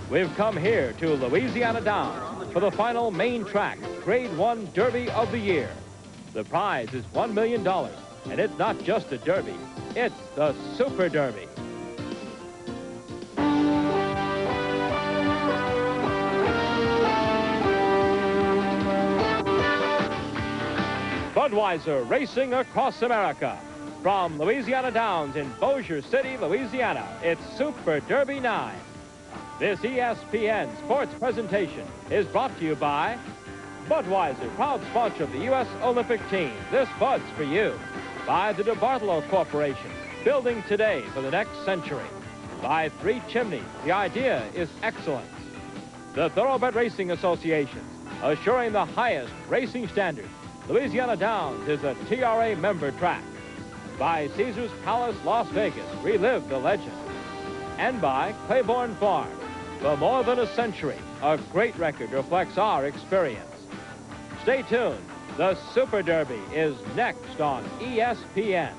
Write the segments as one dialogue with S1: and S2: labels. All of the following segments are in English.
S1: We've come here to Louisiana Downs for the final main track, Grade 1 Derby of the year. The prize is $1 million, and it's not just a derby, it's the Super Derby. Budweiser racing across America. From Louisiana Downs in Bossier City, Louisiana, it's Super Derby 9. This ESPN sports presentation is brought to you by Budweiser, proud sponsor of the U.S. Olympic team. This Bud's for you. By the DeBartolo Corporation, building today for the next century. By Three Chimneys, the idea is excellence. The Thoroughbred Racing Association, assuring the highest racing standards. Louisiana Downs is a TRA member track. By Caesar's Palace, Las Vegas, relive the legend. And by Claiborne Farm. For more than a century, a great record reflects our experience. Stay tuned. The Super Derby is next on ESPN.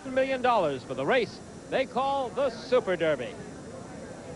S1: $1 million for the race they call the Super Derby.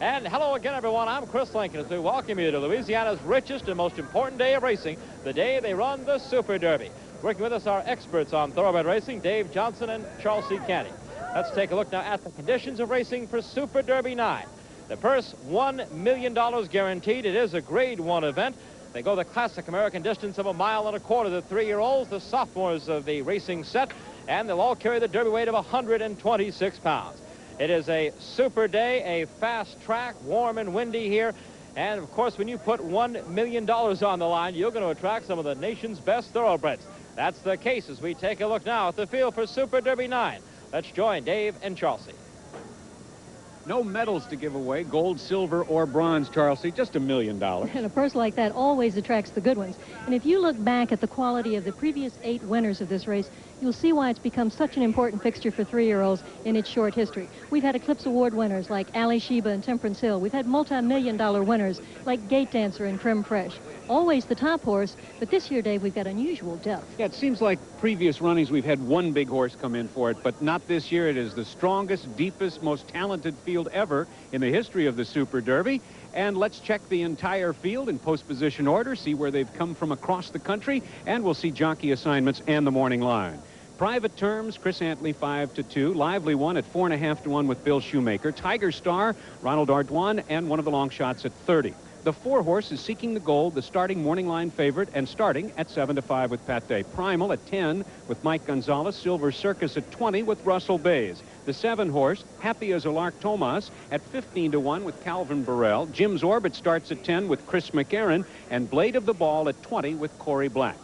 S1: And hello again, everyone. I'm Chris Lincoln as we welcome you to Louisiana's richest and most important day of racing, the day they run the Super Derby. Working with us are experts on thoroughbred racing, Dave Johnson and Charles C. Janney. Let's take a look now at the conditions of racing for Super Derby 9. The purse, $1 million guaranteed. It is a Grade 1 event. They go the classic American distance of 1.25 miles, the 3-year-olds, the sophomores of the racing set, and they'll all carry the Derby weight of 126 pounds. It is a super day, a fast track, warm and windy here. And, of course, when you put $1 million on the line, you're going to attract some of the nation's best thoroughbreds. That's the case as we take a look now at the field for Super Derby 9. Let's join Dave and Charlesy.
S2: No medals to give away, gold, silver, or bronze, Charlesy, just $1 million.
S3: And a purse like that always attracts the good ones. And if you look back at the quality of the previous 8 winners of this race, you'll see why it's become such an important fixture for 3-year-olds in its short history. We've had Eclipse Award winners like Ali Sheba and Temperance Hill. We've had multi-million-dollar winners like Gate Dancer and Creme Fraiche. Always the top horse, but this year, Dave, we've got unusual depth.
S2: Yeah, it seems like previous runnings we've had one big horse come in for it, but not this year. It is the strongest, deepest, most talented field ever in the history of the Super Derby. And let's check the entire field in post-position order, see where they've come from across the country, and we'll see jockey assignments and the morning line. Private terms, Chris Antley 5-2, Lively 1 at 4.5-1 with Bill Shoemaker, Tiger Star, Ronald Ardoin, and one of the long shots at 30. The 4-horse is Seeking the Gold, the starting morning line favorite, and starting at 7-5 with Pat Day. Primal at 10 with Mike Gonzalez. Silver Circus at 20 with Russell Bays. The 7-horse, Happy as a Lark Tomas, at 15-1 with Calvin Burrell. Jim's Orbit starts at 10 with Chris McCarron, and Blade of the Ball at 20 with Corey Black.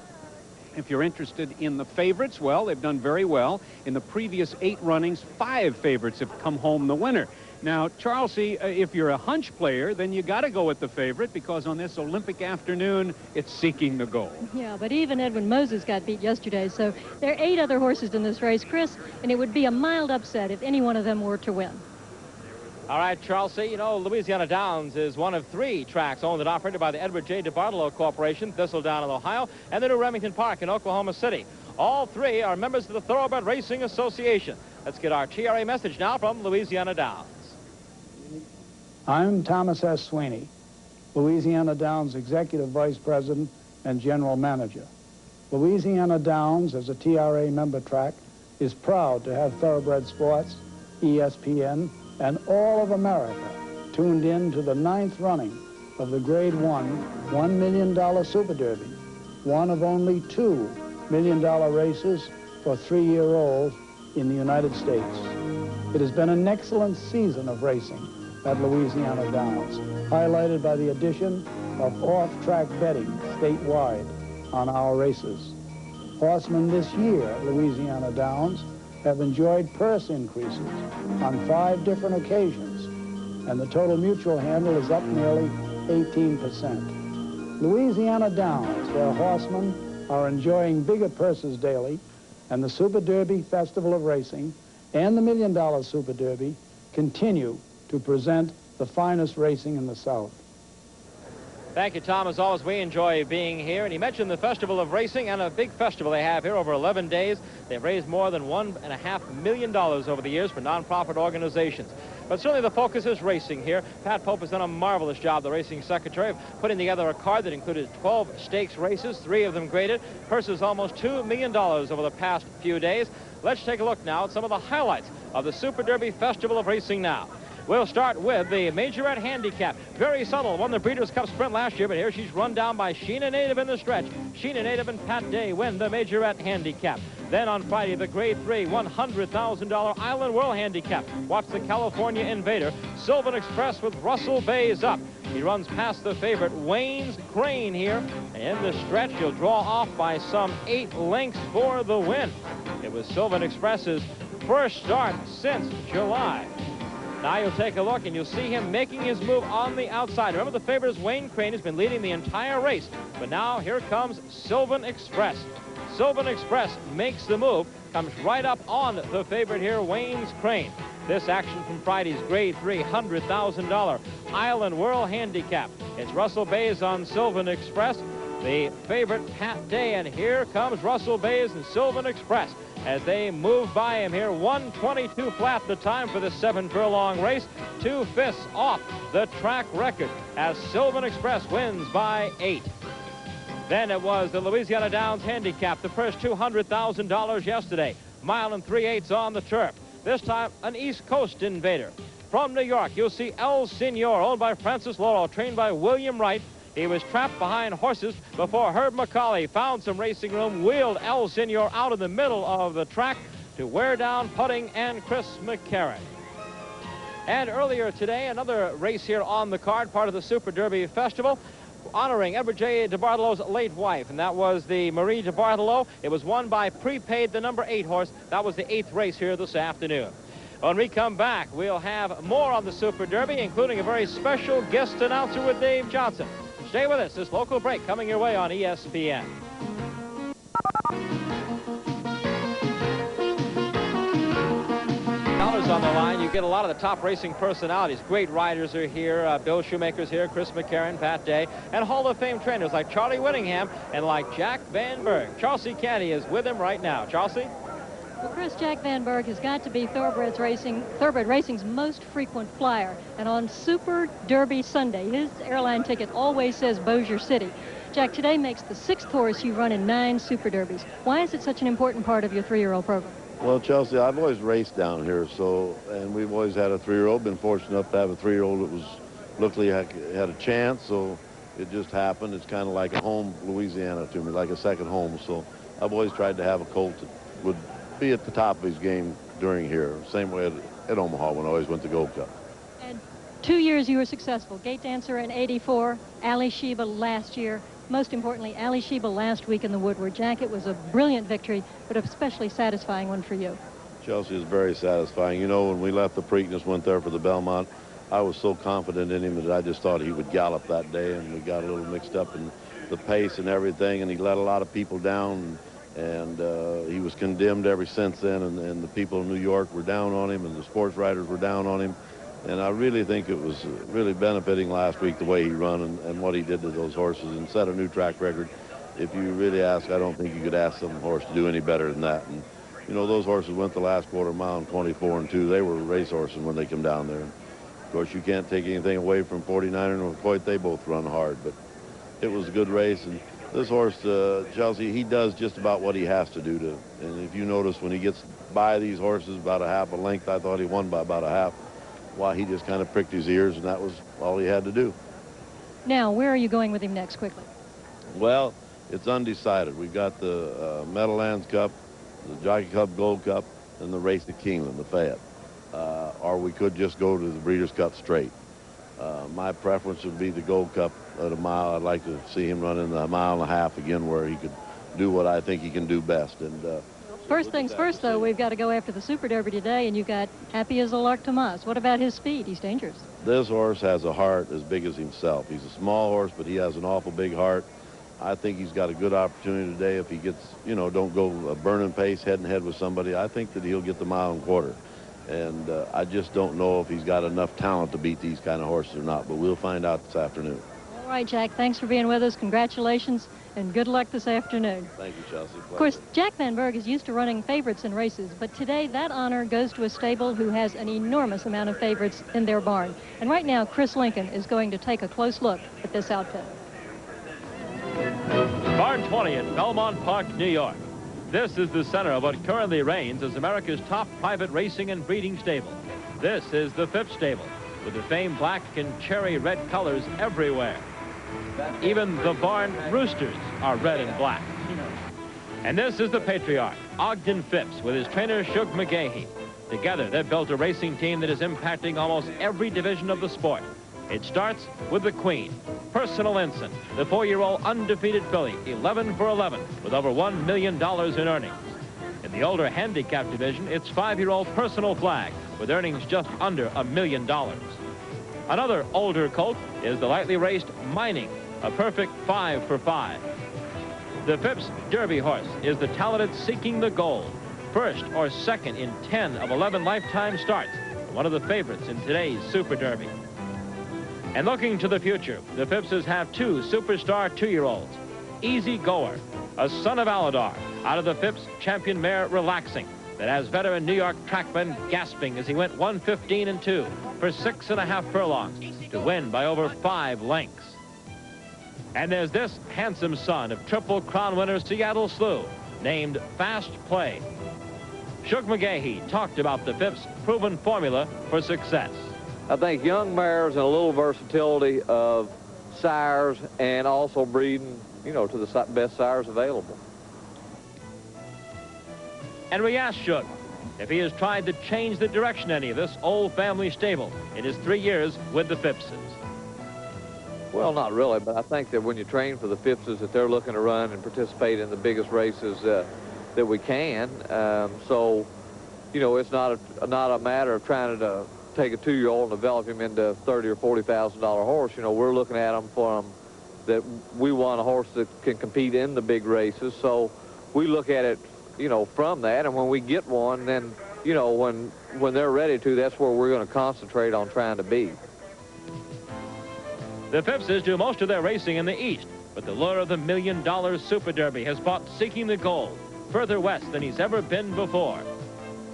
S2: If you're interested in the favorites, well, they've done very well. In the previous 8 runnings, 5 favorites have come home the winner. Now, Charlesy, if you're a hunch player, then you got to go with the favorite because on this Olympic afternoon, it's Seeking the Gold.
S3: Yeah, but even Edwin Moses got beat yesterday, so there are 8 other horses in this race, Chris, and it would be a mild upset if any one of them were to win.
S1: All right, Charlesy, you know, Louisiana Downs is one of 3 tracks owned and operated by the Edward J. DeBartolo Corporation, Thistledown in Ohio, and the new Remington Park in Oklahoma City. All 3 are members of the Thoroughbred Racing Association. Let's get our TRA message now from Louisiana Downs.
S4: I'm Thomas S. Sweeney, Louisiana Downs Executive Vice President and General Manager. Louisiana Downs, as a TRA member track, is proud to have Thoroughbred Sports, ESPN, and all of America tuned in to the 9th running of the Grade 1 $1 million Super Derby, one of only 2 $1 million races for 3-year-olds in the United States. It has been an excellent season of racing at Louisiana Downs, highlighted by the addition of off-track betting statewide on our races. Horsemen this year at Louisiana Downs have enjoyed purse increases on 5 different occasions, and the total mutual handle is up nearly 18%. Louisiana Downs, where horsemen are enjoying bigger purses daily, and the Super Derby Festival of Racing and the $1 Million Super Derby continue to present the finest racing in the South.
S1: Thank you, Tom. As always, we enjoy being here. And he mentioned the Festival of Racing, and a big festival they have here over 11 days. They've raised more than $1.5 million over the years for nonprofit organizations. But certainly the focus is racing here. Pat Pope has done a marvelous job, the racing secretary, of putting together a card that included 12 stakes races, 3 of them graded. Purses almost $2 million over the past few days. Let's take a look now at some of the highlights of the Super Derby Festival of Racing now. We'll start with the Majorette Handicap. Very subtle, won the Breeders' Cup Sprint last year, but here she's run down by Sheena Native in the stretch. Sheena Native and Pat Day win the Majorette Handicap. Then on Friday, the Grade 3 $100,000 Island World Handicap. Watch the California Invader. Sylvan Express with Russell Bays up. He runs past the favorite Wayne's Crane here. And in the stretch, he'll draw off by some 8 lengths for the win. It was Sylvan Express's first start since July. Now you'll take a look and you'll see him making his move on the outside. Remember, the favorite is Wayne Crane, who's been leading the entire race. But now here comes Sylvan Express. Sylvan Express makes the move, comes right up on the favorite here, Wayne's Crane. This action from Friday's Grade 3 $100,000 Island World Handicap. It's Russell Bays on Sylvan Express, the favorite Pat Day, and here comes Russell Bays and Sylvan Express as they move by him here. 1:22 flat the time for the 7-furlong race. 2/5 off the track record as Sylvan Express wins by 8. Then it was the Louisiana Downs Handicap, the first $200,000 yesterday. 1 3/8 on the turf. This time an East Coast invader. From New York, you'll see El Senor, owned by Francis Laurel, trained by William Wright. He was trapped behind horses before Herb McCauley found some racing room, wheeled El Senor out of the middle of the track to wear down Putting and Chris McCarran. And earlier today, another race here on the card, part of the Super Derby Festival, honoring Edward J. DeBartolo's late wife, and that was the Marie DeBartolo. It was won by Prepaid, the number 8 horse. That was the 8th race here this afternoon. When we come back, we'll have more on the Super Derby, including a very special guest announcer with Dave Johnson. Stay with us. This local break coming your way on ESPN. Dollars on the line. You get a lot of the top racing personalities. Great riders are here. Bill Shoemaker's here, Chris McCarran, Pat Day, and Hall of Fame trainers like Charlie Whittingham and like Jack Van Berg. Chelsea Canty is with him right now. Chelsea?
S3: Well, Chris, Jack Van Berg has got to be Thoroughbred Racing's most frequent flyer. And on Super Derby Sunday, his airline ticket always says Bossier City. Jack, today makes the 6th horse you run in 9 Super Derbies. Why is it such an important part of your 3-year-old program?
S5: Well, Chelsea, I've always raced down here, and we've always had a 3-year-old. Been fortunate enough to have a 3-year-old that looked like had a chance, so it just happened. It's kind of like a home Louisiana to me, like a second home. So I've always tried to have a colt that would be at the top of his game during here. Same way at Omaha when I always went to Gold Cup.
S3: And 2 years you were successful. Gate Dancer in '84, Ali Sheba last year. Most importantly, Ali Sheba last week in the Woodward. Jack, it was a brilliant victory, but especially satisfying one for you.
S5: Chelsea is very satisfying. You know, when we left the Preakness, went there for the Belmont, I was so confident in him that I just thought he would gallop that day, and we got a little mixed up in the pace and everything, and he let a lot of people down. And he was condemned ever since then, and the people in New York were down on him, and the sports writers were down on him. And I really think it was really benefiting last week the way he run and what he did to those horses and set a new track record. If you really ask, I don't think you could ask some horse to do any better than that. And, you know, those horses went the last quarter mile in 24-2. They were race horses when they come down there. Of course, you can't take anything away from 49er and McCoy. They both run hard, but it was a good race. And this horse, Chelsea, he does just about what he has to do. And if you notice, when he gets by these horses about a half a length, I thought he won by about a half. Why, he just kind of pricked his ears, and that was all he had to do.
S3: Now, where are you going with him next, quickly?
S5: Well, it's undecided. We've got the Meadowlands Cup, the Jockey Club Gold Cup, and the race at Keeneland, the Fayette. Or we could just go to the Breeders' Cup straight. My preference would be the Gold Cup at a mile. I'd like to see him run in the 1.5 miles again, where he could do what I think he can do best. And
S3: first things first, though, we've got to go after the Super Derby today, and you've got Happy as a Lark Tomas. What about his speed? He's dangerous.
S5: This horse has a heart as big as himself. He's a small horse, but he has an awful big heart. I think he's got a good opportunity today. If he gets, you know, don't go a burning pace head and head with somebody, I think that he'll get the 1.25 miles. And I just don't know if he's got enough talent to beat these kind of horses or not, but we'll find out this afternoon.
S3: Well, All right, Jack, thanks for being with us. Congratulations, and good luck this afternoon.
S5: Thank you, Chelsea. Pleasure.
S3: Of course, Jack Van Berg is used to running favorites in races, but today that honor goes to a stable who has an enormous amount of favorites in their barn. And right now, Chris Lincoln is going to take a close look at this outfit.
S1: Barn 20 at Belmont Park, New York. This is the center of what currently reigns as America's top private racing and breeding stable. This is the Phipps stable, with the famed black and cherry red colors everywhere. Even the barn roosters are red and black. And this is the patriarch, Ogden Phipps, with his trainer, Shug McGahee. Together, they've built a racing team that is impacting almost every division of the sport. It starts with the Queen, Personal Ensign, the 4-year-old undefeated filly, 11 for 11, with over $1 million in earnings. In the older handicap division, it's 5-year-old Personal Flag, with earnings just under $1 million. Another older colt is the lightly raced Mining, a perfect 5 for 5. The Phipps Derby horse is the talented Seeking the Gold, first or second in 10 of 11 lifetime starts, and one of the favorites in today's Super Derby. And looking to the future, the Phippses have 2 superstar 2-year-olds. Easy Goer, a son of Aladar, out of the Phipps champion mare Relaxing, that has veteran New York trackman gasping as he went 1:15-2 for 6.5 furlongs to win by over 5 lengths. And there's this handsome son of Triple Crown winner Seattle Slew, named Fast Play. Shug McGahee talked about the Phipps' proven formula for success.
S6: I think young mares and a little versatility of sires and also breeding, you know, to the best sires available.
S1: And we asked Shug if he has tried to change the direction any of this old family stable in his 3 years with the Phippses.
S6: Well, not really, but I think that when you train for the Phippses, that they're looking to run and participate in the biggest races that we can. So, you know, it's not a matter of trying to take a 2-year-old and develop him into a $30,000 or $40,000 horse. You know, we're looking at him from that we want a horse that can compete in the big races. So we look at it, you know, from that, and when we get one, then, you know, when they're ready to, that's where we're going to concentrate on trying to be.
S1: The Phippses do most of their racing in the East, but the lure of the $1 million Super Derby has brought Seeking the Gold further west than he's ever been before.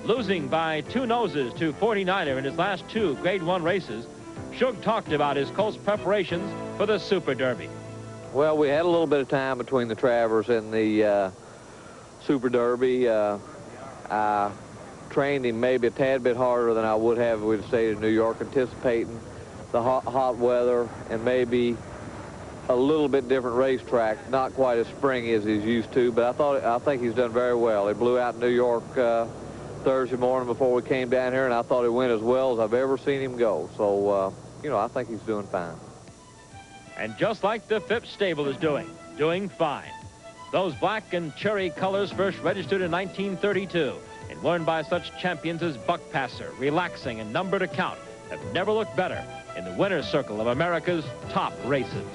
S1: Losing by 2 noses to 49er in his last 2 Grade 1 races, Shug talked about his colt's preparations for the Super Derby.
S6: Well, we had a little bit of time between the Travers and the Super Derby. I trained him maybe a tad bit harder than I would have if we'd stayed in New York, anticipating the hot weather and maybe a little bit different racetrack, not quite as springy as he's used to, but I think he's done very well. He blew out in New York Thursday morning before we came down here, and I thought he went as well as I've ever seen him go. So, you know, I think he's doing fine.
S1: And just like the Phipps stable is doing fine. Those black and cherry colors first registered in 1932 and worn by such champions as Buck Passer, Relaxing, and Number to Count have never looked better in the winner's circle of America's top races.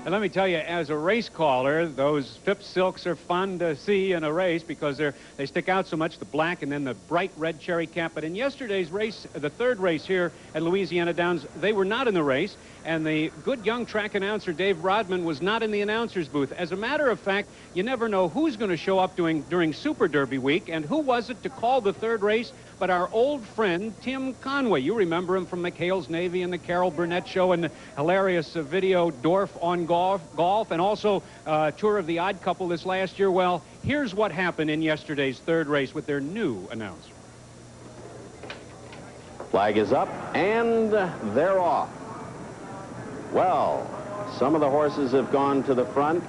S2: And let me tell you, as a race caller, those Phipps silks are fun to see in a race because they stick out so much, the black and then the bright red cherry cap. But in yesterday's race, the 3rd race here at Louisiana Downs, they were not in the race, and the good young track announcer, Dave Rodman, was not in the announcer's booth. As a matter of fact, you never know who's going to show up during Super Derby week, and who was it to call the 3rd race but our old friend, Tim Conway. You remember him from McHale's Navy and the Carol Burnett Show and the hilarious video Dorf on Golf, and also Tour of the Odd Couple this last year. Well, here's what happened in yesterday's 3rd race with their new announcer.
S7: Flag is up, and they're off. Well, some of the horses have gone to the front,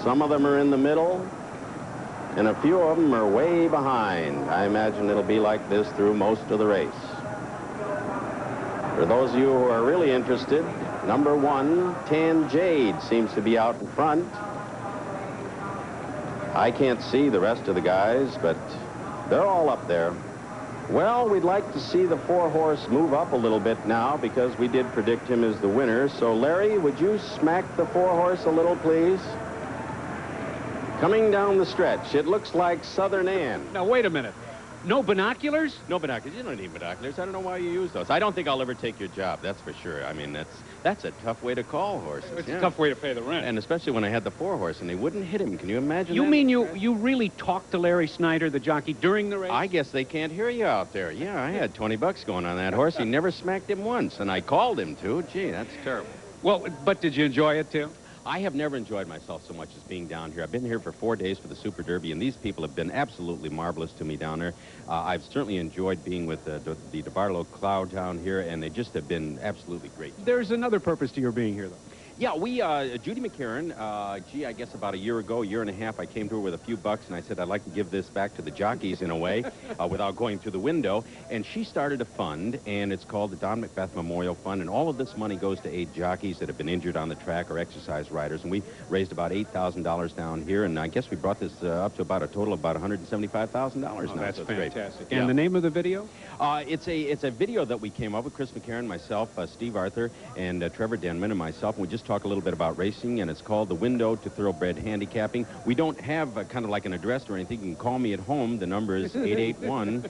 S7: some of them are in the middle, and a few of them are way behind. I imagine it'll be like this through most of the race. For those of you who are really interested, number 1, Tan Jade, seems to be out in front. I can't see the rest of the guys, but they're all up there. Well, we'd like to see the 4-horse move up a little bit now because we did predict him as the winner. So, Larry, would you smack the 4-horse a little, please? Coming down the stretch, it looks like Southern Ann.
S2: Now, wait a minute. No binoculars?
S8: No binoculars. You don't need binoculars. I don't know why you use those. I don't think I'll ever take your job, that's for sure. I mean, that's a tough way to call horses.
S2: It's a tough way to pay the rent.
S8: And especially when I had the 4-horse and they wouldn't hit him. Can you imagine
S2: You
S8: that?
S2: mean you really talked to Larry Snyder, the jockey, during the race?
S8: I guess they can't hear you out there. Yeah, I had 20 bucks going on that horse. He never smacked him once, and I called him to. Gee, that's terrible.
S2: Well, but did you enjoy it, too?
S8: I have never enjoyed myself so much as being down here. I've been here for 4 days for the Super Derby, and these people have been absolutely marvelous to me down there. I've certainly enjoyed being with the DeBartolo crowd down here, and they just have been absolutely great.
S2: There's another purpose to your being here, though.
S8: Yeah, we, Judy McCarran, I guess about a year ago, a year and a half, I came to her with a few bucks, and I said, I'd like to give this back to the jockeys in a way, without going through the window. And she started a fund, and it's called the Don Macbeth Memorial Fund, and all of this money goes to aid jockeys that have been injured on the track or exercise riders. And we raised about $8,000 down here, and I guess we brought this up to about a total of about $175,000 now.
S2: That's
S8: so
S2: fantastic.
S8: Great.
S2: And the name of the video?
S8: It's a video that we came up with, Chris McCarran, myself, Steve Arthur, and Trevor Denman and myself, and we just talk a little bit about racing, and it's called The Window to Thoroughbred Handicapping. We don't have kind of like an address or anything. You can call me at home. The number is 881.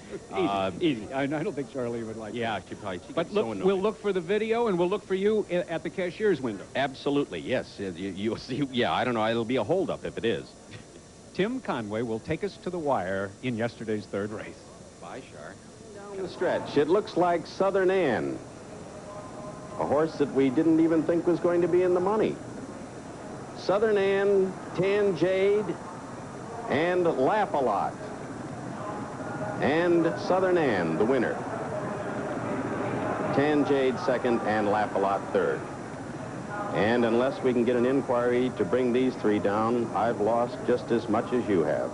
S2: Easy. I don't think Charlie would like
S8: yeah,
S2: that.
S8: she probably.
S2: But look, we'll look for the video, and we'll look for you at the cashier's window.
S8: Absolutely, yes. You'll see. Yeah, I don't know. It'll be a holdup if it is.
S2: Tim Conway will take us to the wire in yesterday's third race.
S8: Bye, Shark.
S7: Down the stretch, it looks like Southern Anne. A horse that we didn't even think was going to be in the money. Southern Anne, Tan Jade, and Laugh-A-Lot. And Southern Anne, the winner. Tan Jade second and Laugh-A-Lot third. And unless we can get an inquiry to bring these three down, I've lost just as much as you have.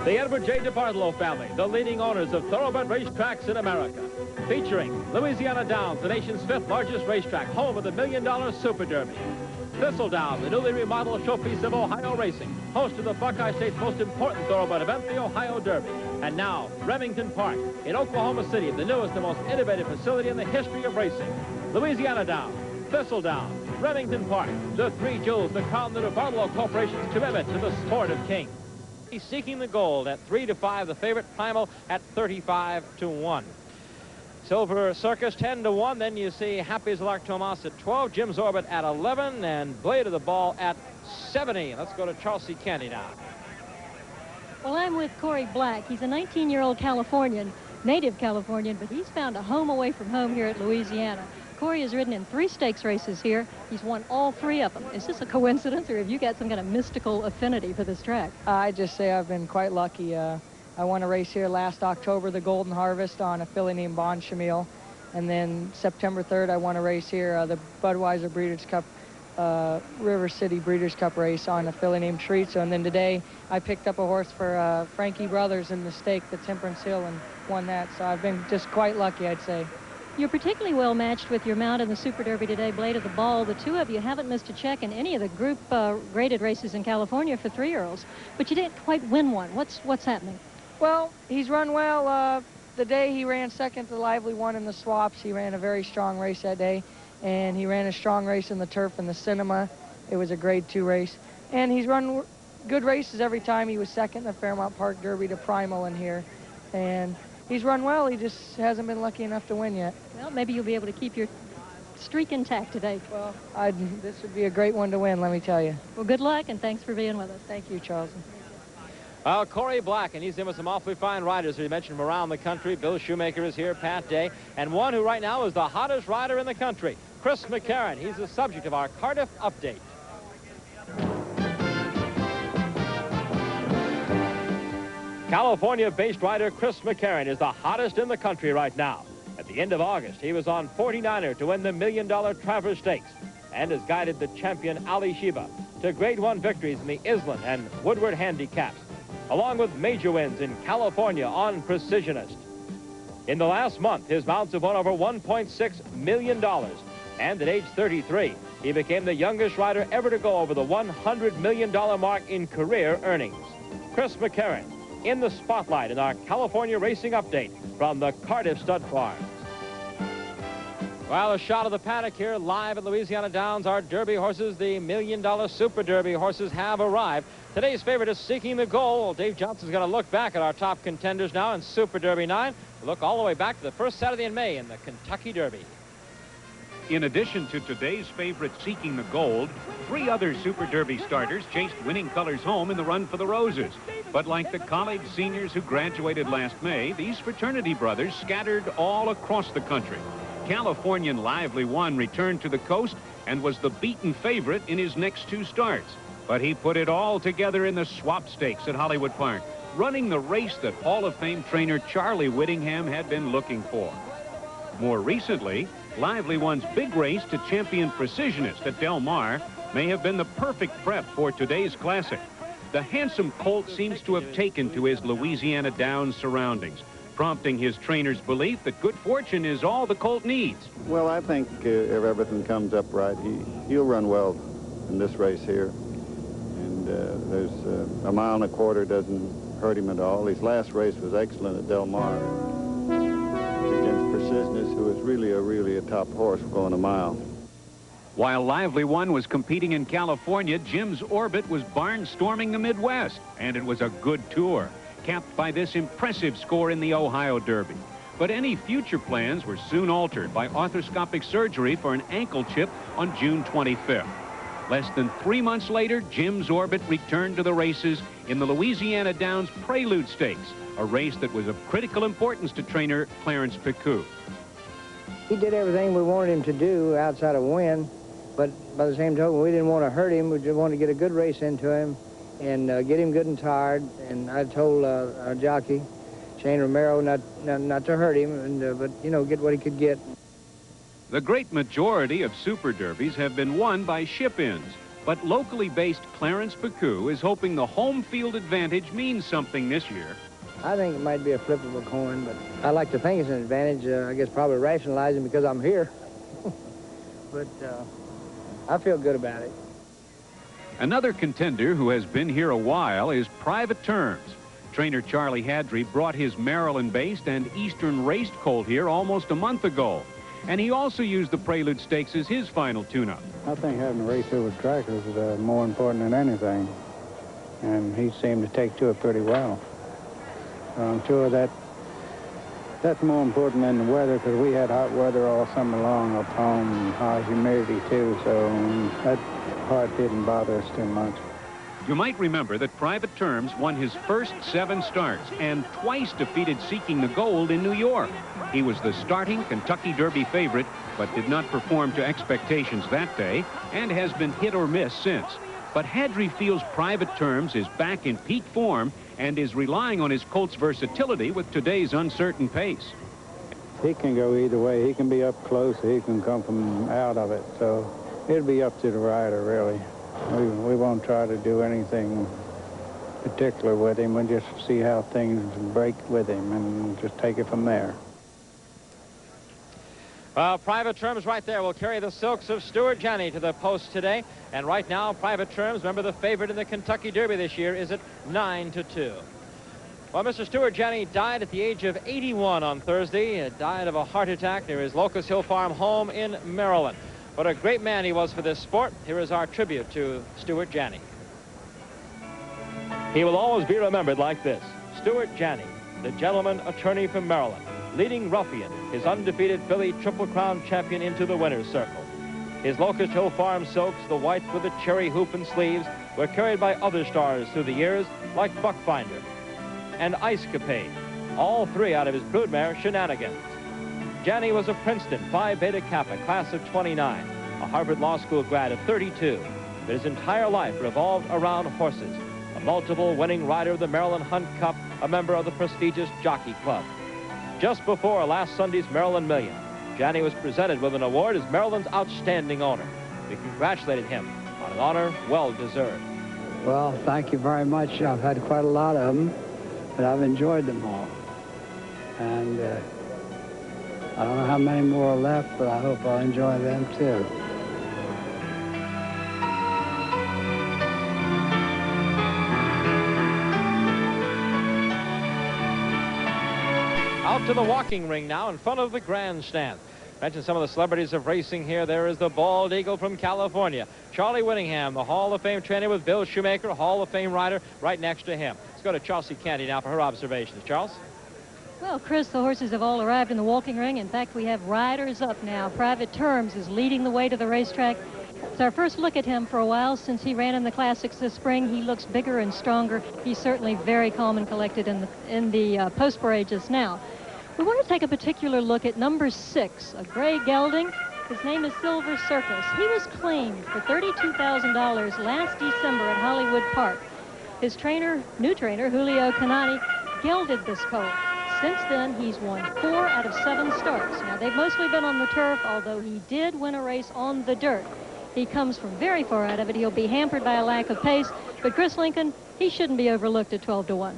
S1: The Edward J. DeBartolo family, the leading owners of thoroughbred racetracks in America. Featuring Louisiana Downs, the nation's 5th largest racetrack, home of the $1 million Super Derby. Thistledown, the newly remodeled showpiece of Ohio racing, host of the Buckeye State's most important thoroughbred event, the Ohio Derby. And now, Remington Park in Oklahoma City, the newest and most innovative facility in the history of racing. Louisiana Downs, Thistledown, Remington Park, the three jewels that crown the DeBartolo Corporation's commitment to the sport of kings. He's seeking the gold at 3-5, the favorite Primal at 35-1. Silver Circus 10-1. Then you see Happy as Lark Tomas at 12, Jim's Orbit at 11, and Blade of the Ball at 70. Let's go to Charles C. Candy now.
S3: Well, I'm with Corey Black. He's a 19-year-old Californian, native Californian, but he's found a home away from home here at Louisiana. Corey has ridden in 3 stakes races here. He's won all 3 of them. Is this a coincidence, or have you got some kind of mystical affinity for this track?
S9: I just say I've been quite lucky. I won a race here last October, the Golden Harvest, on a filly named Bon Shamil. And then September 3rd, I won a race here, the Budweiser Breeders' Cup, River City Breeders' Cup race on a filly named Chorizo. And then today, I picked up a horse for Frankie Brothers in the stake, the Temperance Hill, and won that. So I've been just quite lucky, I'd say.
S3: You're particularly well matched with your mount in the Super Derby today, Blade of the Ball. The two of you haven't missed a check in any of the group graded races in California for 3-year-olds, but you didn't quite win one. What's happening?
S9: Well, he's run well. The day he ran second to Lively One in the swaps, he ran a very strong race that day, and he ran a strong race in the turf and the cinema. It was a grade 2 race, and he's run good races every time. He was second in the Fairmount Park Derby to Primal in here, and he's run well. He just hasn't been lucky enough to win yet.
S3: Well, maybe you'll be able to keep your streak intact today.
S9: Well, this would be a great one to win, let me tell you.
S3: Well, good luck, and thanks for being with us.
S9: Thank you, Charles.
S1: Corey Black, and he's in with some awfully fine riders who you mentioned from around the country. Bill Shoemaker is here, Pat Day, and one who right now is the hottest rider in the country, Chris McCarran. He's the subject of our Cardiff update. California-based rider Chris McCarran is the hottest in the country right now. At the end of August, he was on 49er to win the $1 million Travers Stakes and has guided the champion Ali Sheba to Grade 1 victories in the Island and Woodward handicaps, along with major wins in California on Precisionist. In the last month, his mounts have won over $1.6 million, and at age 33, he became the youngest rider ever to go over the $100 million mark in career earnings. Chris McCarran, in the spotlight in our California racing update from the Cardiff Stud Farm. Well, a shot of the paddock here live at Louisiana Downs. Our Derby horses, the $1 Million Super Derby horses, have arrived. Today's favorite is Seeking the Goal. Dave Johnson's going to look back at our top contenders now in Super Derby 9. Look all the way back to the first Saturday in May in the Kentucky Derby.
S2: In addition to today's favorite Seeking the Gold, 3 other Super Derby starters chased winning colors home in the Run for the Roses. But like the college seniors who graduated last May, these fraternity brothers scattered all across the country. Californian Lively One returned to the coast and was the beaten favorite in his next 2 starts. But he put it all together in the Swap Stakes at Hollywood Park, running the race that Hall of Fame trainer Charlie Whittingham had been looking for. More recently, Lively One's big race to champion Precisionist at Del Mar may have been the perfect prep for today's classic. The handsome colt seems to have taken to his Louisiana Downs surroundings, prompting his trainer's belief that good fortune is all the colt needs.
S10: Well, I think if everything comes up right, he'll run well in this race here. And there's a 1.25 miles doesn't hurt him at all. His last race was excellent at Del Mar against Precisionist, who is really a top horse going a mile.
S2: While Lively One was competing in California, Jim's Orbit was barnstorming the Midwest, and it was a good tour, capped by this impressive score in the Ohio Derby. But any future plans were soon altered by arthroscopic surgery for an ankle chip on June 25th. Less than 3 months later, Jim's Orbit returned to the races in the Louisiana Downs Prelude Stakes, a race that was of critical importance to trainer Clarence Picou.
S11: He did everything we wanted him to do outside of win, but by the same token, we didn't want to hurt him. We just wanted to get a good race into him and get him good and tired. And I told our jockey, Shane Romero, not to hurt him, and but, you know, get what he could get.
S2: The great majority of Super Derbies have been won by ship-ins, but locally based Clarence Picou is hoping the home field advantage means something this year.
S11: I think it might be a flip of a coin, but I like to think it's an advantage. I guess probably rationalizing because I'm here. But I feel good about it.
S2: Another contender who has been here a while is Private Terms. Trainer Charlie Hadry brought his Maryland-based and Eastern raced colt here almost a month ago. And he also used the Prelude Stakes as his final tune-up.
S4: I think having a race here with track is more important than anything. And he seemed to take to it pretty well. So I'm sure that's more important than the weather, because we had hot weather all summer long up home and high humidity too, so that part didn't bother us too much.
S2: You might remember that Private Terms won his first 7 starts and twice defeated Seeking the Gold in New York. He was the starting Kentucky Derby favorite, but did not perform to expectations that day and has been hit or miss since. But Hadry feels Private Terms is back in peak form and is relying on his colt's versatility with today's uncertain pace.
S4: He can go either way. He can be up close, or he can come from out of it. So it'll be up to the rider, really. We won't try to do anything particular with him. We'll just see how things break with him and just take it from there.
S1: Private Terms right there will carry the silks of Stuart Janney to the post today. And right now, Private Terms, remember the favorite in the Kentucky Derby this year, is at 9-2. Well, Mr. Stuart Janney died at the age of 81 on Thursday. He died of a heart attack near his Locust Hill Farm home in Maryland. What a great man he was for this sport. Here is our tribute to Stuart Janney. He will always be remembered like this. Stuart Janney, the gentleman attorney from Maryland, leading Ruffian, his undefeated filly Triple Crown champion, into the winner's circle. His Locust Hill Farm silks, the white with the cherry hoop and sleeves, were carried by other stars through the years, like Buckfinder and Ice Capade, all 3 out of his broodmare Shenanigans. Janney was a Princeton Phi Beta Kappa, class of 29, a Harvard Law School grad of 32, but his entire life revolved around horses, a multiple winning rider of the Maryland Hunt Cup, a member of the prestigious Jockey Club. Just before last Sunday's Maryland Million, Janney was presented with an award as Maryland's outstanding owner. We congratulated him on an honor well deserved.
S11: Well, thank you very much. I've had quite a lot of them, but I've enjoyed them all. And I don't know how many more are left, but I hope I'll enjoy them too.
S1: Out to the walking ring now in front of the grandstand. Mention some of the celebrities of racing here. There is the Bald Eagle from California. Charlie Whittingham, the Hall of Fame trainer with Bill Shoemaker, Hall of Fame rider, right next to him. Let's go to Chelsea Candy now for her observations. Charles?
S3: Well, Chris, the horses have all arrived in the walking ring. In fact, we have riders up now. Private Terms is leading the way to the racetrack. It's our first look at him for a while since he ran in the Classics this spring. He looks bigger and stronger. He's certainly very calm and collected in the post-parade just now. We want to take a particular look at number 6, a gray gelding. His name is Silver Circus. He was claimed for $32,000 last December at Hollywood Park. His trainer, new trainer, Julio Canani, gelded this colt. Since then, he's won 4 out of 7 starts. Now, they've mostly been on the turf, although he did win a race on the dirt. He comes from very far out of it. He'll be hampered by a lack of pace. But Chris Lincoln, he shouldn't be overlooked at 12-1.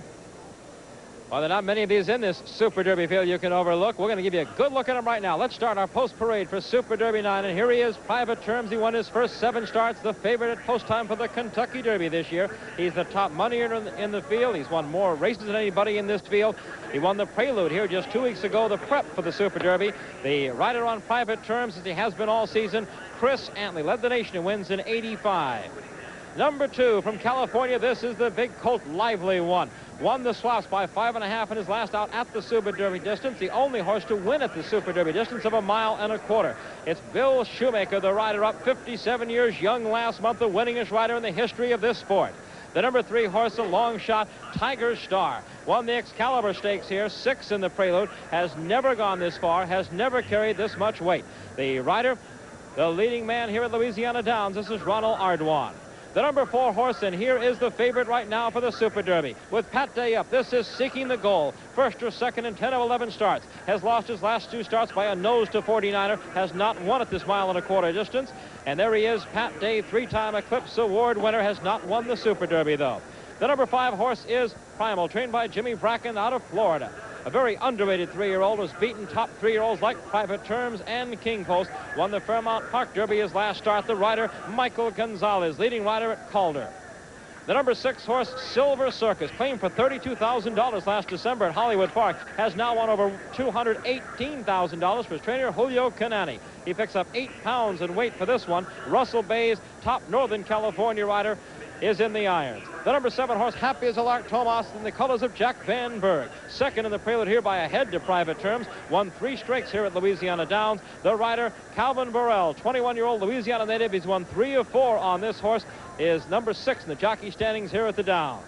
S1: Well, there are not many of these in this Super Derby field you can overlook. We're going to give you a good look at him right now. Let's start our post-parade for Super Derby 9. And here he is, Private Terms. He won his first 7 starts, the favorite at post time for the Kentucky Derby this year. He's the top money earner in the field. He's won more races than anybody in this field. He won the Prelude here just 2 weeks ago, the prep for the Super Derby. The rider on Private Terms, as he has been all season, Chris Antley, led the nation and wins in 85. Number 2 from California, this is the big colt Lively One. Won the swaps by 5.5 in his last out at the Super Derby distance. The only horse to win at the Super Derby distance of 1.25 miles. It's Bill Shoemaker, the rider up, 57 years young last month, the winningest rider in the history of this sport. The number 3 horse, a long shot, Tiger Star. Won the Excalibur Stakes here, 6 in the Prelude. Has never gone this far, has never carried this much weight. The rider, the leading man here at Louisiana Downs, this is Ronald Ardoin. The number 4 horse, and here is the favorite right now for the Super Derby. With Pat Day up, this is Seeking the Goal. First or second in 10 of 11 starts. Has lost his last 2 starts by a nose to 49er. Has not won at this 1.25 mile distance. And there he is, Pat Day, 3-time Eclipse Award winner. Has not won the Super Derby, though. The number 5 horse is Primal, trained by Jimmy Bracken out of Florida. A very underrated 3-year-old, has beaten top 3-year-olds like Private Terms and King Post. Won the Fairmount Park Derby his last start. The rider, Michael Gonzalez, leading rider at Calder. The number 6 horse, Silver Circus, claimed for $32,000 last December at Hollywood Park, has now won over $218,000 for his trainer, Julio Canani. He picks up 8 pounds in weight for this one. Russell Bay's top Northern California rider is in the irons. The number 7 horse, Happy as a Lark Tomas, in the colors of Jack Van Berg. Second in the Prelude here by a head to Private Terms. Won 3 straights here at Louisiana Downs. The rider, Calvin Burrell, 21-year-old Louisiana native. He's won 3 of 4 on this horse. Is number 6 in the jockey standings here at the Downs.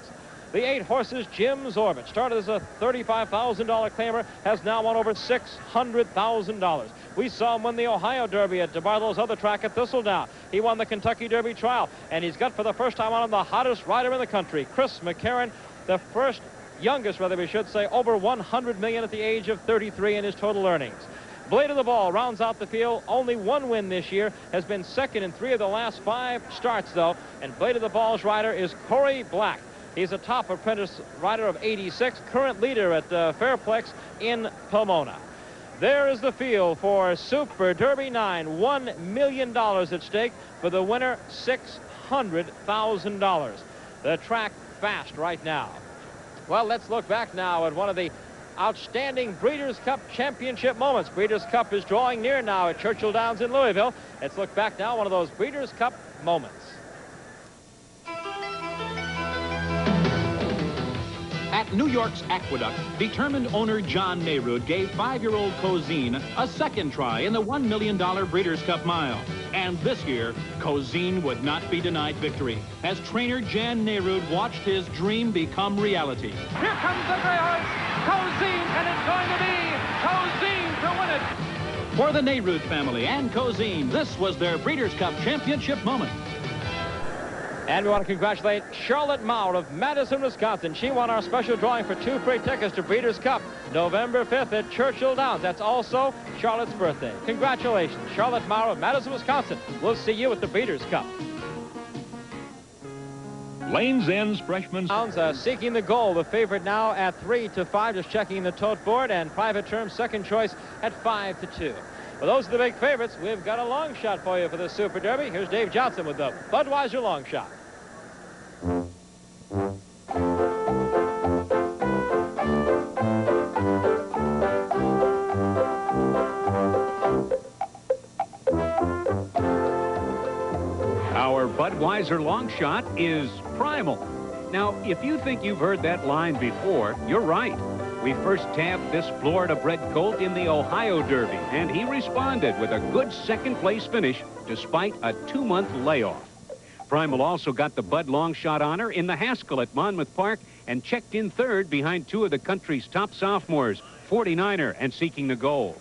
S1: The 8 horses, Jim's Orbit, started as a $35,000 claimer, has now won over $600,000. We saw him win the Ohio Derby at DeBartolo's other track at Thistledown. He won the Kentucky Derby trial, and he's got for the first time on him the hottest rider in the country, Chris McCarron, the first, youngest rather we should say, over $100 million at the age of 33 in his total earnings. Blade of the Ball rounds out the field. Only 1 win this year. Has been second in 3 of the last 5 starts, though. And Blade of the Ball's rider is Corey Black. He's a top apprentice rider of 86, current leader at Fairplex in Pomona. There is the field for Super Derby 9. $1 million at stake. For the winner, $600,000. The track fast right now. Well, let's look back now at one of the outstanding Breeders' Cup Championship moments. Breeders' Cup is drawing near now at Churchill Downs in Louisville. Let's look back now, one of those Breeders' Cup moments.
S12: At New York's Aqueduct, determined owner John Nayrud gave 5-year-old Cozine a second try in the $1 million Breeders' Cup Mile. And this year, Cozine would not be denied victory as trainer Jan Nayrud watched his dream become reality.
S13: Here comes the gray horse, Cozine, and it's going to be Cozine to win it.
S12: For the Nayrud family and Cozine, this was their Breeders' Cup Championship moment.
S1: And we want to congratulate Charlotte Maurer of Madison, Wisconsin. She won our special drawing for 2 free tickets to Breeders' Cup, November 5th at Churchill Downs. That's also Charlotte's birthday. Congratulations, Charlotte Maurer of Madison, Wisconsin. We'll see you at the Breeders' Cup.
S14: Lane's End's freshman.
S1: Seeking the Goal, the favorite now at 3-5, just checking the tote board, and Private Terms second choice at 5-2. Well, those are the big favorites. We've got a long shot for you for the Super Derby. Here's Dave Johnson with the Budweiser long shot.
S2: Budweiser long shot is Primal. Now, if you think you've heard that line before, you're right. We first tabbed this Florida-bred colt in the Ohio Derby, and he responded with a good second-place finish despite a 2-month layoff. Primal also got the Bud Longshot honor in the Haskell at Monmouth Park and checked in third behind two of the country's top sophomores, 49er and Seeking the Goal.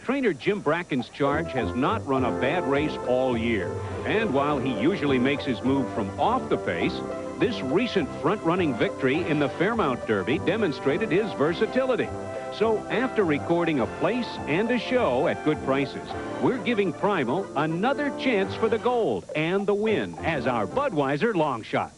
S2: Trainer Jim Bracken's charge has not run a bad race all year. And while he usually makes his move from off the pace, this recent front-running victory in the Fairmount Derby demonstrated his versatility. So after recording a place and a show at good prices, we're giving Primal another chance for the gold and the win as our Budweiser long shot.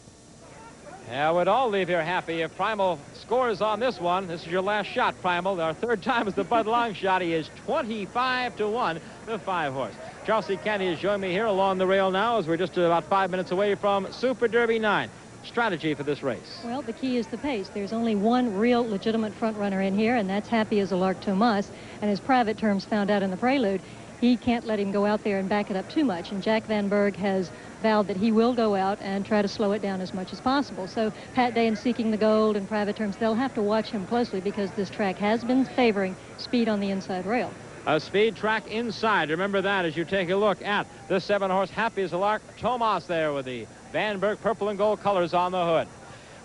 S1: Yeah, we'd all leave here happy if Primal scores on this one. This is your last shot, Primal. Our third time as the Bud Long shot. He is 25-1, the 5-horse. Charles C. Kennedy is joining me here along the rail now as we're just about 5 minutes away from Super Derby 9. Strategy for this race?
S3: Well, the key is the pace. There's only one real legitimate front runner in here, and that's Happy as a Lark Tomas. And as Private Terms found out in the prelude, he can't let him go out there and back it up too much. And Jack Van Berg has vowed that he will go out and try to slow it down as much as possible. So Pat Day and Seeking the Gold and Private Terms, they'll have to watch him closely because this track has been favoring speed on the inside rail.
S1: A speed track inside. Remember that as you take a look at the 7-horse Happy as a Lark Tomas there with the Van Berg purple and gold colors on the hood.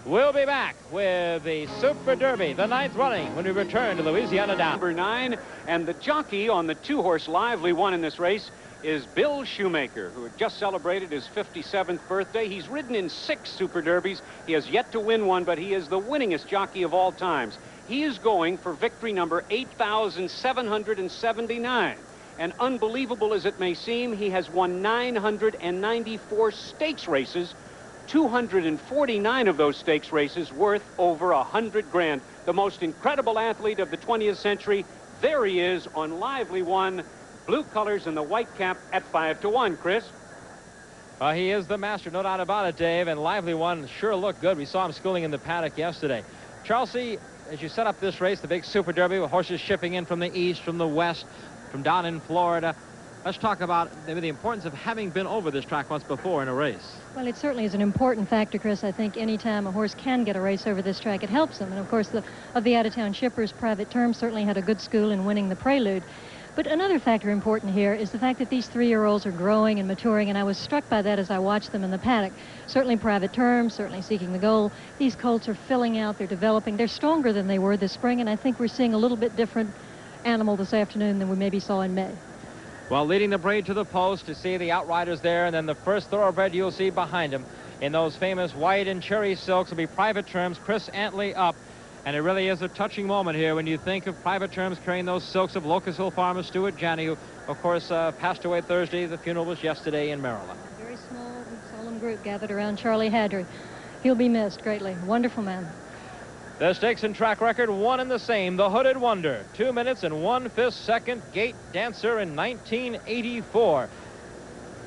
S1: We'll be back with the Super Derby, the 9th running, when we return to Louisiana Downs.
S2: Number 9, and the jockey on the 2-horse Lively won in this race is Bill Shoemaker, who had just celebrated his 57th birthday. He's ridden in 6 Super Derbies. He has yet to win one, but he is the winningest jockey of all times. He is going for victory number 8,779. And unbelievable as it may seem, he has won 994 stakes races, 249 of those stakes races worth over $100,000. The most incredible athlete of the 20th century. There he is on Lively 1. Blue colors and the white cap at 5-1, Chris.
S1: He is the master, no doubt about it, Dave, and Lively 1 sure looked good. We saw him schooling in the paddock yesterday. Chelsea, as you set up this race, the big Super Derby with horses shipping in from the east, from the west, from down in Florida, let's talk about maybe the importance of having been over this track once before in a race.
S3: Well, it certainly is an important factor, Chris. I think any time a horse can get a race over this track, it helps him. And, of course, of the out-of-town shippers, Private Terms certainly had a good school in winning the Prelude. But another factor important here is the fact that these 3-year-olds are growing and maturing, and I was struck by that as I watched them in the paddock. Certainly Private Terms, certainly Seeking the Goal. These colts are filling out, they're developing, they're stronger than they were this spring, and I think we're seeing a little bit different animal this afternoon than we maybe saw in May.
S1: Well, leading the braid to the post to see the outriders there, and then the first thoroughbred you'll see behind him in those famous white and cherry silks will be Private Terms, Chris Antley up. And it really is a touching moment here when you think of Private Terms carrying those silks of Locust Hill farmer Stuart Janney, who, of course, passed away Thursday. The funeral was yesterday in Maryland.
S3: A very small, solemn group gathered around Charlie Hadry. He'll be missed greatly. Wonderful man.
S1: The stakes and track record, one and the same. The Hooded Wonder, 2 minutes and 1/5 second. Gate Dancer in 1984.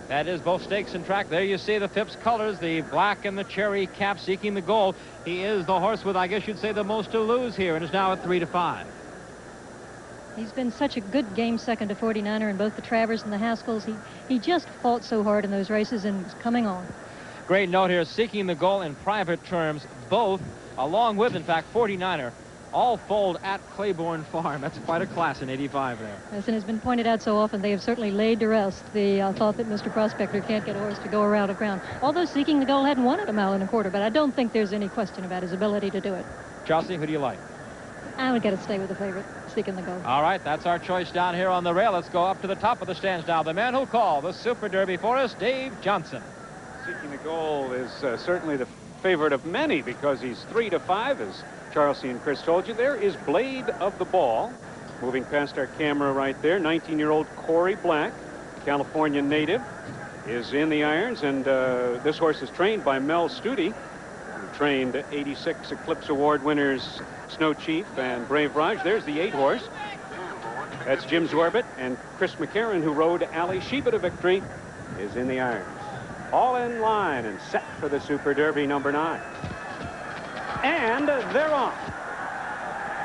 S1: That is both stakes and track. There you see the Phipps colors, the black and the cherry cap, Seeking the Gold. He is the horse with, I guess you'd say, the most to lose here, and is now at 3-5.
S3: He's been such a good game second to 49er in both the Travers and the Haskells. He just fought so hard in those races and is coming on.
S1: Great note here, Seeking the Goal and Private Terms, both, along with, in fact, 49er, all foaled at Claiborne Farm. That's quite a class in 85 there.
S3: As it has been pointed out so often, they have certainly laid to rest the thought that Mr. Prospector can't get a horse to go around a ground. Although Seeking the Goal hadn't won at 1 1/4, but I don't think there's any question about his ability to do it.
S1: Chelsea, who do you like?
S3: I would get to stay with the favorite, Seeking the Goal.
S1: All right, that's our choice down here on the rail. Let's go up to the top of the stands now. The man who'll call the Super Derby for us, Dave Johnson.
S2: Seeking the Goal is certainly the favorite of many because he's 3-5, as Charles C. and Chris told you. There is Blade of the Ball, moving past our camera right there. 19-year-old Corey Black, California native, is in the irons, and this horse is trained by Mel Studi, who trained 86 Eclipse Award winners Snow Chief and Brave Raj. There's the 8-horse. That's Jim Zorbit, and Chris McCarron, who rode Ali Sheba to victory, is in the irons. All in line and set for the Super Derby number 9. And they're off.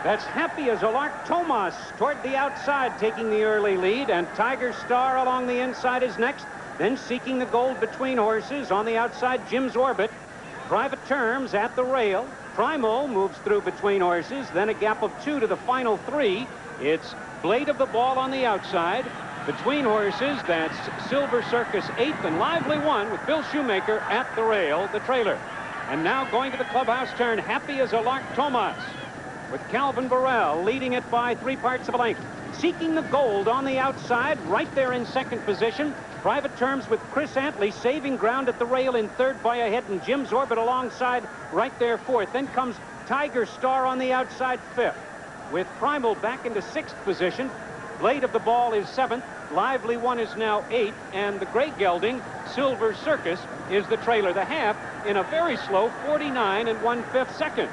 S2: That's Happy as a Lark Tomas toward the outside, taking the early lead, and Tiger Star along the inside is next.
S15: Then Seeking the Gold between horses. On the outside, Jim's Orbit. Private Terms at the rail. Primal moves through between horses. Then a gap of 2 to the final 3. It's Blade of the Ball on the outside. Between horses, that's Silver Circus 8th and Lively 1 with Bill Shoemaker at the rail, the trailer. And now going to the clubhouse turn, Happy as a Lark Tomas with Calvin Burrell leading it by 3 parts of a length. Seeking the Gold on the outside, right there in second position. Private Terms with Chris Antley saving ground at the rail in third by a head, and Jim's Orbit alongside right there fourth. Then comes Tiger Star on the outside fifth with Primal back into sixth position. Blade of the Ball is 7th. Lively 1 is now 8th. And the gray gelding, Silver Circus, is the trailer. The half in a very slow 49 1/5 seconds.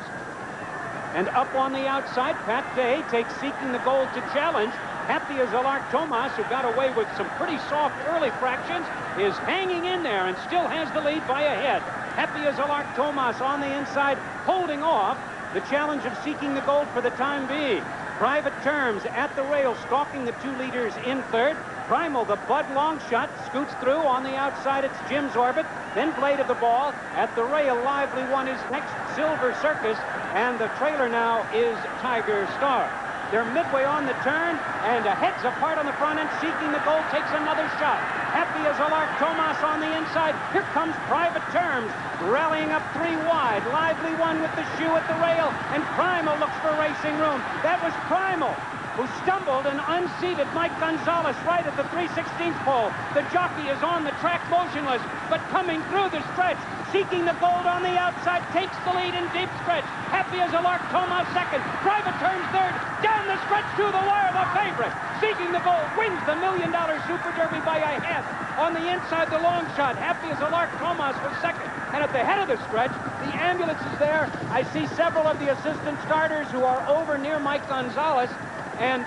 S15: And up on the outside, Pat Day takes Seeking the Gold to challenge. Happy as a Lark Tomas, who got away with some pretty soft early fractions, is hanging in there and still has the lead by a head. Happy as a Lark Tomas on the inside, holding off the challenge of Seeking the Gold for the time being. Private Terms at the rail, stalking the 2 leaders in third. Primal, the Bud Longshot, scoots through. On the outside, it's Jim's Orbit. Then Blade of the Ball. At the rail, Lively 1 is next, Silver Circus. And the trailer now is Tiger Star. They're midway on the turn, and heads apart on the front end. Seeking the Gold takes another shot. Happy as a Lark Tomas on the inside. Here comes Private Terms, rallying up 3 wide. Lively 1 with the shoe at the rail, and Primal looks for racing room. That was Primal who stumbled and unseated Mike Gonzalez right at the 3/16th pole. The jockey is on the track motionless, but coming through the stretch. Seeking the Gold on the outside, takes the lead in deep stretch. Happy as a Lark Tomas second. Private Terms third. Down the stretch to the wire, the favorite. Seeking the Gold wins the $1 million Super Derby by a head. On the inside, the long shot. Happy as a Lark Tomas was second. And at the head of the stretch, the ambulance is there. I see several of the assistant starters who are over near Mike Gonzalez. And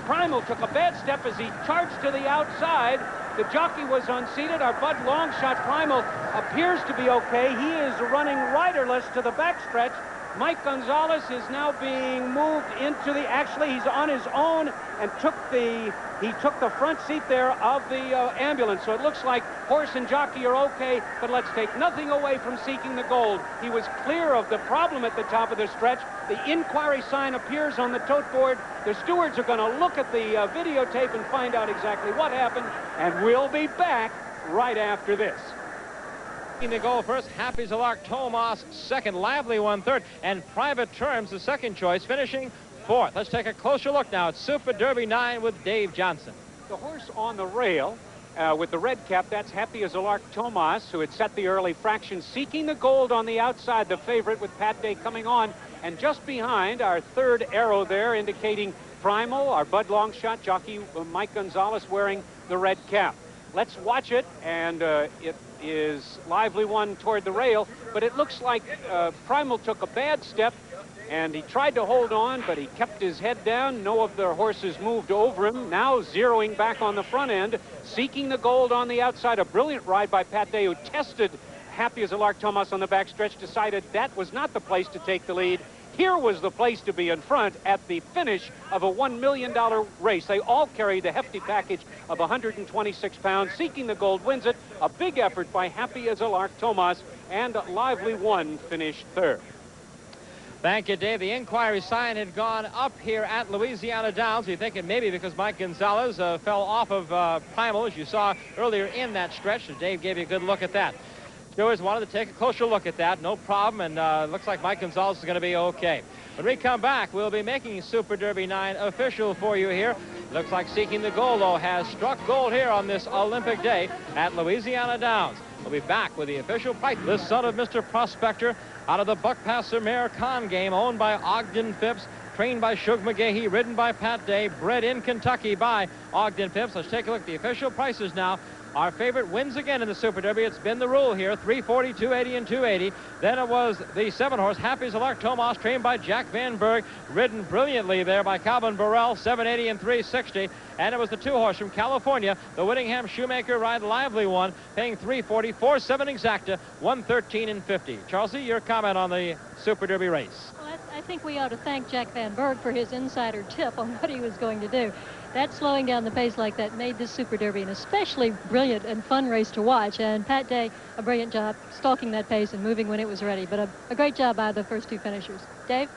S15: Primal took a bad step as he charged to the outside. The jockey was unseated. Our Bud Longshot Primal appears to be okay. He is running riderless to the backstretch. Mike Gonzalez is now being moved into the, actually he's on his own and he took the front seat there of the ambulance. So it looks like horse and jockey are okay, but let's take nothing away from Seeking the Gold. He was clear of the problem at the top of the stretch. The inquiry sign appears on the tote board. The stewards are going to look at the videotape and find out exactly what happened, and we'll be back right after this.
S1: The goal first, Happy as a Lark Tomas second, Lively 1 third, and Private Terms the second choice, finishing fourth. Let's take a closer look now at Super Derby 9 with Dave Johnson.
S15: The horse on the rail with the red cap, that's Happy as a Lark Tomas, who had set the early fraction. Seeking the Gold on the outside, the favorite with Pat Day coming on, and just behind our third arrow there indicating Primal, our Bud Longshot jockey Mike Gonzalez wearing the red cap. Let's watch it, and it is Lively 1 toward the rail, but it looks like Primal took a bad step, and he tried to hold on, but he kept his head down. No of the horses moved over him. Now zeroing back on the front end, Seeking the Gold on the outside. A brilliant ride by Pat Day, who tested Happy as a Lark Tomas on the backstretch, decided that was not the place to take the lead. Here was the place to be in front at the finish of a $1 million race. They all carried the hefty package of 126 pounds. Seeking the Gold wins it. A big effort by Happy as a Lark Tomas, and Lively 1 finished third.
S1: Thank you, Dave. The inquiry sign had gone up here at Louisiana Downs. You're thinking maybe because Mike Gonzalez fell off of Primal, as you saw earlier in that stretch. So Dave gave you a good look at that. Stewards wanted to take a closer look at that. No problem, and looks like Mike Gonzalez is going to be okay. When we come back, we'll be making Super Derby 9 official for you here. Looks like Seeking the Gold, though, has struck gold here on this Olympic day at Louisiana Downs. We'll be back with the official price. This son of Mr. Prospector out of the Buckpasser Mare Con game, owned by Ogden Phipps, trained by Shug McGahee, ridden by Pat Day, bred in Kentucky by Ogden Phipps. Let's take a look at the official prices now. Our favorite wins again in the Super Derby. It's been the rule here, 340, 280, and 280. Then it was the 7-horse, Happy as a Lark Tomas, trained by Jack Van Berg, ridden brilliantly there by Calvin Burrell, 780 and 360. And it was the 2-horse from California, the Whittingham Shoemaker Ride Lively 1, paying 340, 4-7 exacta, 113 and 50. Charlesy, your comment on the Super Derby race?
S3: Well, I I think we ought to thank Jack Van Berg for his insider tip on what he was going to do. That slowing down the pace like that made this Super Derby an especially brilliant and fun race to watch. And Pat Day, a brilliant job stalking that pace and moving when it was ready. But a great job by the first two finishers. Dave?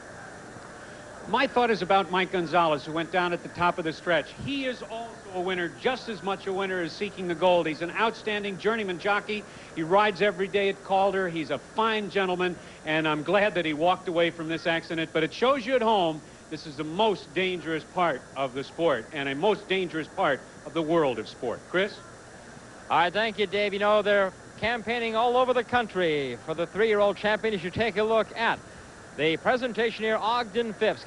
S2: My thought is about Mike Gonzalez, who went down at the top of the stretch. He is also a winner, just as much a winner as Seeking the Gold. He's an outstanding journeyman jockey. He rides every day at Calder. He's a fine gentleman, and I'm glad that he walked away from this accident. But it shows you at home, this is the most dangerous part of the sport and a most dangerous part of the world of sport. Chris?
S1: All right, thank you, Dave. You know, they're campaigning all over the country for the 3-year-old champion. You should take a look at the presentation here, Ogden Phipps.